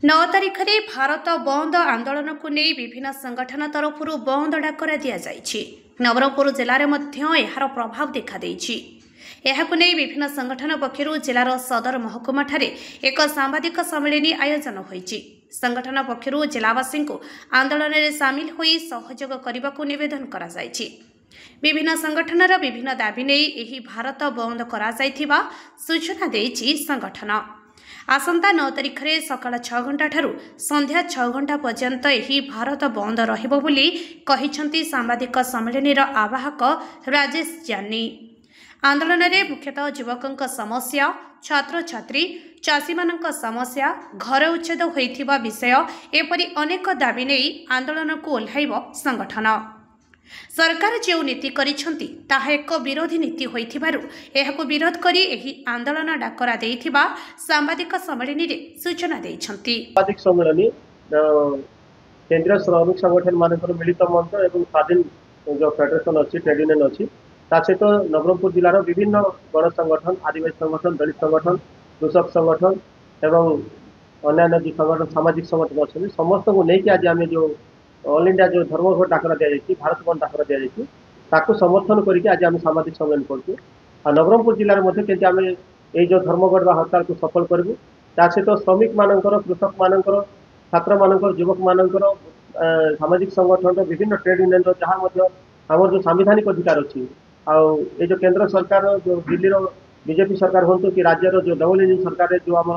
नौ तारिख में भारत बंद आंदोलन को नहीं विभिन्न संगठन तरफ बंद डाकरा दि नवरंगपुर जिले में यार प्रभाव देखा यहां नहीं विभिन्न संगठन पक्षर जिलार सदर महकुमा एक सांबादिक सम्मेलन आयोजन होती संगठन पक्षर जिलावासी आंदोलन में सामिल हो सहयोग करने को निवेदन कर विभिन्न संगठनर विभिन्न दाबी नहीं भारत बंद करा सूचना देछि संगठन। आसंता 9 तारिख में सकाल 6 घंटा ठारू संध्या 6 घंटा पर्यंत यही भारत बंद रहिबो बोली कहिसंती सांबादिक सम्मेलन आवाहक राजेश जानी। आंदोलन में मुख्यतः युवकों समस्या छात्र छात्री चाषी मानक समस्या घर उच्छेद होइथिबा विषय एपरि अनेक दाबी नहीं आंदोलन को ओह्लाइब संगठन। सरकार जो नीति करिसंती ताहा एक विरोधी नीति होइथिबारु एहाको विरोध करी एही आंदोलन डाकरा देइथिबा सांबादिक सम्मेलन रे सूचना देइछंती। सांबादिक सम्मेलन केंद्रीय श्रमिक संगठन मानकर मिलित मंच एवं स्वाधीन जो फेडरेशन अच्छी ट्रेड यूनियन अच्छी सहित नवरंगपुर जिलार विभिन्न गण संगठन आदिवासी संगठन दलित संगठन कृषक संगठन एवं अन्य जो संगठन सामाजिक संगठन अच्छे समस्त को लेकिन आज आम जो ऑल इंडिया जो धर्मघट डाकरा दि भारत बंद डाकरा दि समर्थन करके आज आम सामाजिक सम्मेलन करूँ। नवरंगपुर जिले में आम ये जो धर्मघट व हड़ताल को सफल करूँ सहित श्रमिक मानकर कृषक मानकर छात्र मानकर युवक मानकर सामाजिक संगठन विभिन्न ट्रेड यूनियन जहाँ आम जो संवैधानिक अधिकार अच्छी ये जो केंद्र सरकार जो दिल्ली बीजेपी सरकार हूँ कि राज्यर जो डबल इंजिन सरकार जो आम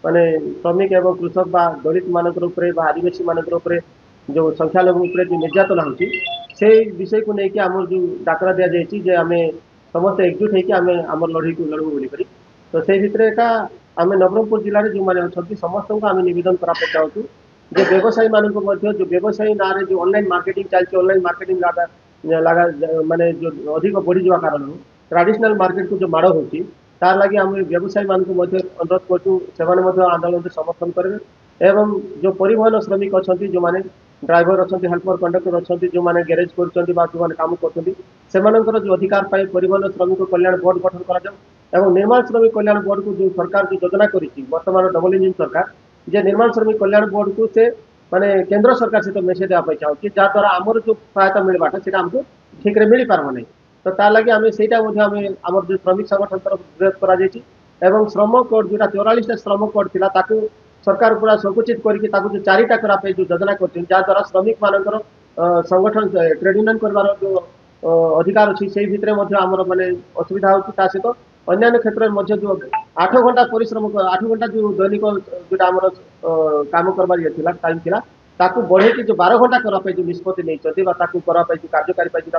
माने श्रमिक एवं कृषक बा दलित मानकर आदिवासी मानकर जो संख्यालघु जो निर्यातना होती से विषय को लेकिन आम जो डाकरा दि जाए आम समस्त एकजुट होकर आम आम लड़ई को लड़ू बोलिक तो से भितर एका आम नवरंगपुर जिले में जो मैंने अच्छा समस्त को आम नवेदन कराया चाहूँ जो व्यवसायी मान जो व्यवसायी ना जो ऑनलाइन मार्केटिंग चलती ऑनलाइन मार्केटिंग लगा माने जो अधिक बढ़ी जावा कारण ट्रेडिशनल मार्केट को जो माड़ होती तार लगी आम व्यवसायी मान अनुरोध करूँ आंदोलन से समर्थन करेंगे एवं जो परिवहन श्रमिक अच्छा जो मैंने ड्राइवर अच्छा हेल्पर कंडक्टर अच्छा जो मैंने गैरेज कर काम कर जो अधिकार पाए परिवहन श्रमिक कल्याण बोर्ड गठन कर निर्माण श्रमिक कल्याण बोर्ड को जो सरकार जो योजना करर्तमान डबल इंजिन सरकार जे निर्माण श्रमिक कल्याण बोर्ड को से माने केंद्र सरकार सहित मेसेज देवाई चाहूँगी जहाँद्वारा आमर जो सहायता मिलवाटा से आमको ठीक मिल पार नहीं तो तार लगे आम से आम जो श्रमिक संगठन तरफ विरोध कर श्रम कोड जो 44टा श्रम कोड थी सरकार पूरा संकुचित करके जो 4टा कराई जो योजना कर जहाँद्वारा श्रमिक मानकर संगठन ट्रेड यूनियन कर जो अधिकार अच्छी से भितर आमर माने असुविधा होता सहित अन्य क्षेत्र में जो 8 घंटा परिश्रम 8 घंटा जो दैनिक जो आमर काम करवार ये टाइम थी बढ़े जो 12 घंटा कराई जो निष्पत्ति नहीं जो कार्यकारी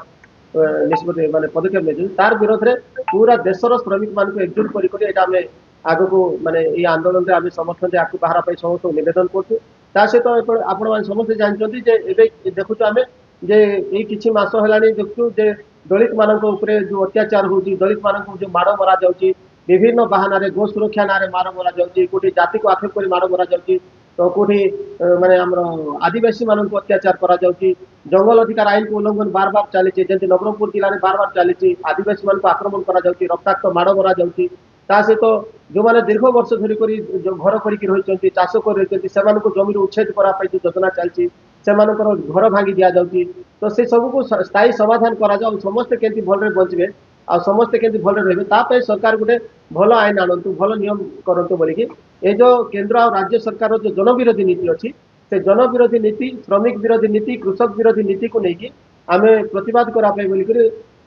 निष्पत्ति माने पदक्षेप नहीं तार विरोध में पूरा देशर श्रमिक मान को एकजुट कर आग को माने ये आंदोलन में आम समर्थन आपको बाहर समस्त नवेदन करूँ सहित आपण समस्त जानते देखु आम जे ये किसी मास है देखु जे दलित मान जो अत्याचार हो दलित मान जो माड़ मरा जाऊँगी विभिन्न बहाना गो सुरक्षा ना माड़ मरा जाऊँगी कौटी जाति को आक्षेप कर माड़ मरा जाऊँगी तो कौटी माने आदिवासी मान को अत्याचार करा जाऊँगी जंगल अधिकार आईन को उल्लंघन बार बार चली जमी नवरंगपुर जिले में बार बार चली आदिवासी मान को आक्रमण करा जाऊँगी रक्ताक्त माड़ मरा जाऊँगी सहित जो मैंने दीर्घ वर्ष धरिक जो घर कर चाष कर जमी उच्छेद कराई जो योजना चलती से घर भांगी दि जाऊँगी तो से सबको स्थायी समाधान करा समस्ते केमती भल बचे आ समस्ते केमती भल रे सरकार गोटे भल आईन आणतु भल नियम करतु बोलिकी ये जो केंद्र और राज्य सरकार जो जनविरोधी नीति अच्छी से जनविरोधी नीति श्रमिक विरोधी नीति कृषक विरोधी नीति को लेकिन आम प्रतिवाद कराई बोलिक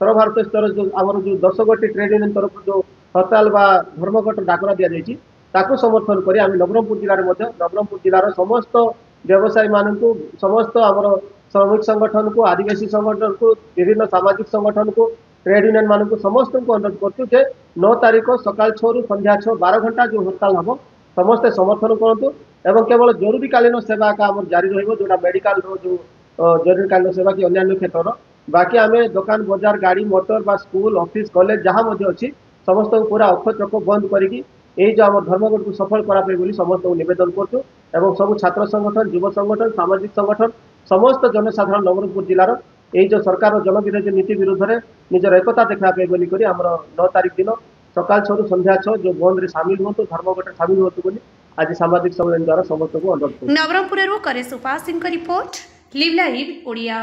सर्वभारत स्तर जो आम जो 10 गोटी ट्रेड यूनियन तरफ जो हड़ताल व धर्मघट डाकरा दि जाए समर्थन कर आम नवरंगपुर जिले में नवरंगपुर जिलार समस्त व्यवसायी मान को समस्त आमर श्रमिक संगठन को आदिवासी संगठन को विभिन्न सामाजिक संगठन को ट्रेड यूनियन मान को समस्त को अनुरोध करुँ 9 तारिख सकाल 6 रु संध्या 6 12 घंटा जो हड़ताल हम समस्ते समर्थन करूँ एवं केवल जरूरीकालीन सेवा का आम जारी रोटा मेडिकल जो जरूरीकालीन सेवा कि अन्य क्षेत्र बाकी आम दुकान बजार गाड़ी मोटर बा स्कूल ऑफिस कॉलेज जहाँ अच्छी समस्त को पूरा अक्षचक बंद करी जो आम धर्मघट को सफल कराई बोली समस्त को नवेदन करूँ सब छात्र संगठन युव संगठन सामाजिक संगठन समस्त जनसाधारण नवरंगपुर जिलार ये जो सरकार जनविरोधी नीति विरुद्ध में निजर एकता देखापे बोलिक आमर 9 तारिख दिन सकाल 6 रु संध्या 6 जो बंद रे सामिल हूँ धर्मघट सामिल हूँ बोली आज सामाजिक सम्मेलन द्वारा समस्त को अनुरोध करूँ। नवरंगपुर करेश उपासी रिपोर्ट लिव लाइव ओडिया।